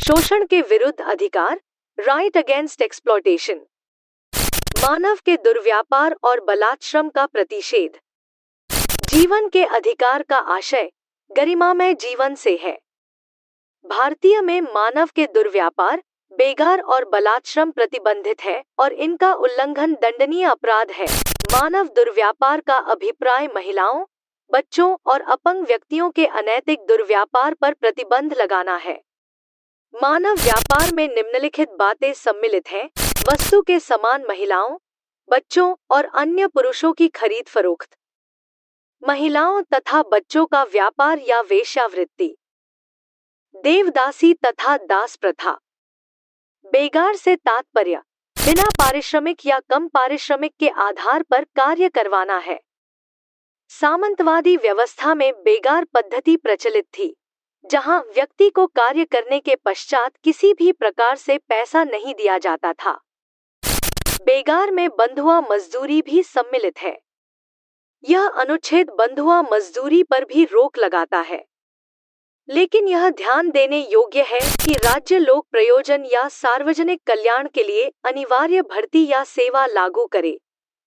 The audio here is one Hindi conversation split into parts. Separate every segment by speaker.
Speaker 1: शोषण के विरुद्ध अधिकार, राइट अगेंस्ट एक्सप्लॉयटेशन। मानव के दुर्व्यापार और बलात्श्रम का प्रतिषेध। जीवन के अधिकार का आशय गरिमामय जीवन से है। भारतीय में मानव के दुर्व्यापार, बेगार और बलात्श्रम प्रतिबंधित है और इनका उल्लंघन दंडनीय अपराध है। मानव दुर्व्यापार का अभिप्राय महिलाओं, बच्चों और अपंग व्यक्तियों के अनैतिक दुर्व्यापार पर प्रतिबंध लगाना है। मानव व्यापार में निम्नलिखित बातें सम्मिलित हैं: वस्तु के समान महिलाओं, बच्चों और अन्य पुरुषों की खरीद फरोख्त, महिलाओं तथा बच्चों का व्यापार या वेश्यावृत्ति, देवदासी तथा दास प्रथा। बेगार से तात्पर्य बिना पारिश्रमिक या कम पारिश्रमिक के आधार पर कार्य करवाना है। सामंतवादी व्यवस्था में बेगार पद्धति प्रचलित थी, जहां व्यक्ति को कार्य करने के पश्चात किसी भी प्रकार से पैसा नहीं दिया जाता था। बेगार में बंधुआ मजदूरी भी सम्मिलित है। यह अनुच्छेद बंधुआ मजदूरी पर भी रोक लगाता है, लेकिन यह ध्यान देने योग्य है कि राज्य लोक प्रयोजन या सार्वजनिक कल्याण के लिए अनिवार्य भर्ती या सेवा लागू करे,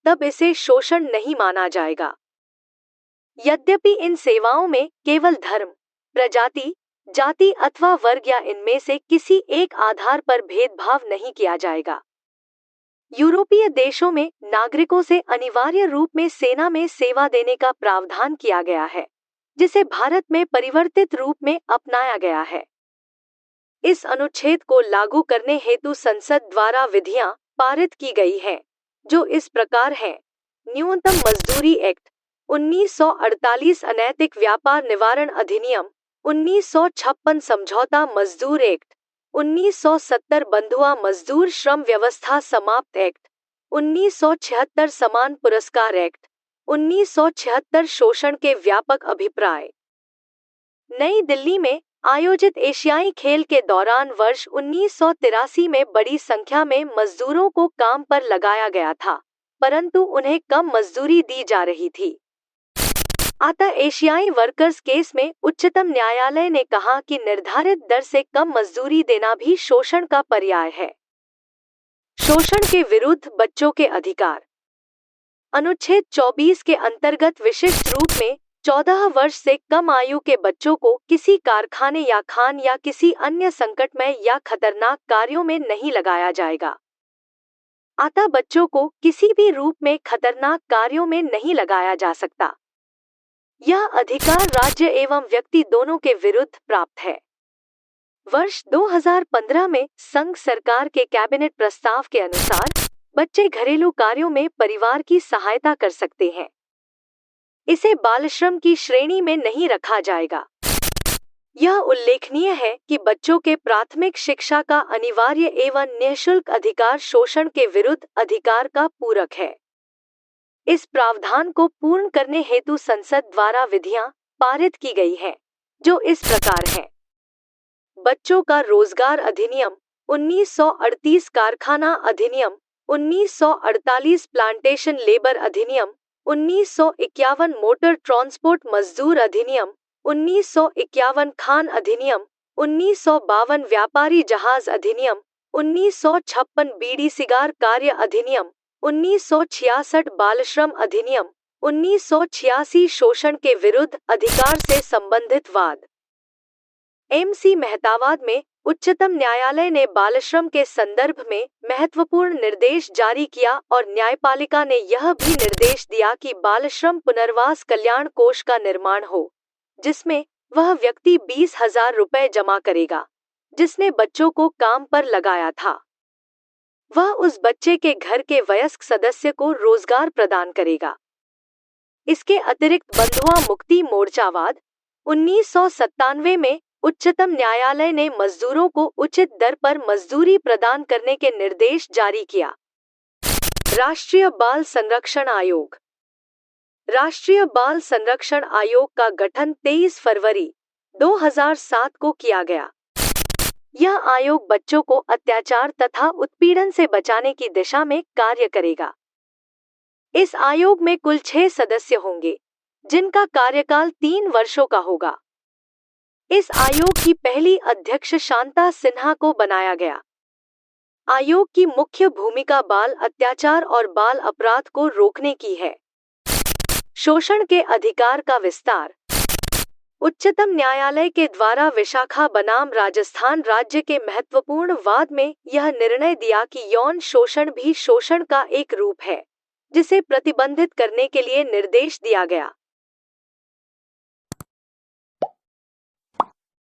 Speaker 1: तब इसे शोषण नहीं माना जाएगा। यद्यपि इन सेवाओं में केवल धर्म, प्रजाति, जाति अथवा वर्ग या इनमें से किसी एक आधार पर भेदभाव नहीं किया जाएगा। यूरोपीय देशों में नागरिकों से अनिवार्य रूप में सेना में सेवा देने का प्रावधान किया गया है, जिसे भारत में परिवर्तित रूप में अपनाया गया है। इस अनुच्छेद को लागू करने हेतु संसद द्वारा विधियां पारित की गई हैं, जो इस प्रकार हैं: न्यूनतम मजदूरी एक्ट 1948, अनैतिक व्यापार निवारण अधिनियम 1956, समझौता मजदूर एक्ट 1970, बंधुआ मजदूर श्रम व्यवस्था समाप्त एक्ट 1976, समान पुरस्कार एक्ट 1976, शोषण के व्यापक अभिप्राय। नई दिल्ली में आयोजित एशियाई खेल के दौरान वर्ष 1983 में बड़ी संख्या में मजदूरों को काम पर लगाया गया था, परंतु उन्हें कम मजदूरी दी जा रही थी। अतः एशियाई वर्कर्स केस में उच्चतम न्यायालय ने कहा कि निर्धारित दर से कम मजदूरी देना भी शोषण का पर्याय है। शोषण के विरुद्ध बच्चों के अधिकार। अनुच्छेद 24 के अंतर्गत विशिष्ट रूप में 14 वर्ष से कम आयु के बच्चों को किसी कारखाने या खान या किसी अन्य संकटमय या खतरनाक कार्यों में नहीं लगाया जाएगा। अतः बच्चों को किसी भी रूप में खतरनाक कार्यों में नहीं लगाया जा सकता। यह अधिकार राज्य एवं व्यक्ति दोनों के विरुद्ध प्राप्त है। वर्ष 2015 में संघ सरकार के कैबिनेट प्रस्ताव के अनुसार बच्चे घरेलू कार्यों में परिवार की सहायता कर सकते हैं। इसे बालश्रम की श्रेणी में नहीं रखा जाएगा। यह उल्लेखनीय है कि बच्चों के प्राथमिक शिक्षा का अनिवार्य एवं निःशुल्क अधिकार शोषण के विरुद्ध अधिकार का पूरक है। इस प्रावधान को पूर्ण करने हेतु संसद द्वारा विधियां पारित की गई हैं, जो इस प्रकार हैं: बच्चों का रोजगार अधिनियम 1938, कारखाना अधिनियम 1948, प्लांटेशन लेबर अधिनियम 1951, मोटर ट्रांसपोर्ट मजदूर अधिनियम 1951, खान अधिनियम 1952, व्यापारी जहाज अधिनियम 1956, बीड़ी सिगार कार्य अधिनियम 1966, बालश्रम अधिनियम 1986, शोषण के विरुद्ध अधिकार से संबंधित वाद। MC मेहतावाद में उच्चतम न्यायालय ने बालश्रम के संदर्भ में महत्वपूर्ण निर्देश जारी किया और न्यायपालिका ने यह भी निर्देश दिया कि बालश्रम पुनर्वास कल्याण कोष का निर्माण हो, जिसमें वह व्यक्ति 20,000 रुपए जमा करेगा जिसने बच्चों को काम पर लगाया था। वह उस बच्चे के घर के वयस्क सदस्य को रोजगार प्रदान करेगा। इसके अतिरिक्त बंधुआ मुक्ति मोर्चावाद 1997 में उच्चतम न्यायालय ने मजदूरों को उचित दर पर मजदूरी प्रदान करने के निर्देश जारी किया। राष्ट्रीय बाल संरक्षण आयोग। राष्ट्रीय बाल संरक्षण आयोग का गठन 23 फरवरी 2007 को किया गया। यह आयोग बच्चों को अत्याचार तथा उत्पीड़न से बचाने की दिशा में कार्य करेगा। इस आयोग में कुल 6 सदस्य होंगे, जिनका कार्यकाल 3 वर्षों का होगा। इस आयोग की पहली अध्यक्ष शांता सिन्हा को बनाया गया। आयोग की मुख्य भूमिका बाल अत्याचार और बाल अपराध को रोकने की है। शोषण के अधिकार का विस्तार। उच्चतम न्यायालय के द्वारा विशाखा बनाम राजस्थान राज्य के महत्वपूर्ण वाद में यह निर्णय दिया कि यौन शोषण भी शोषण का एक रूप है, जिसे प्रतिबंधित करने के लिए निर्देश दिया गया।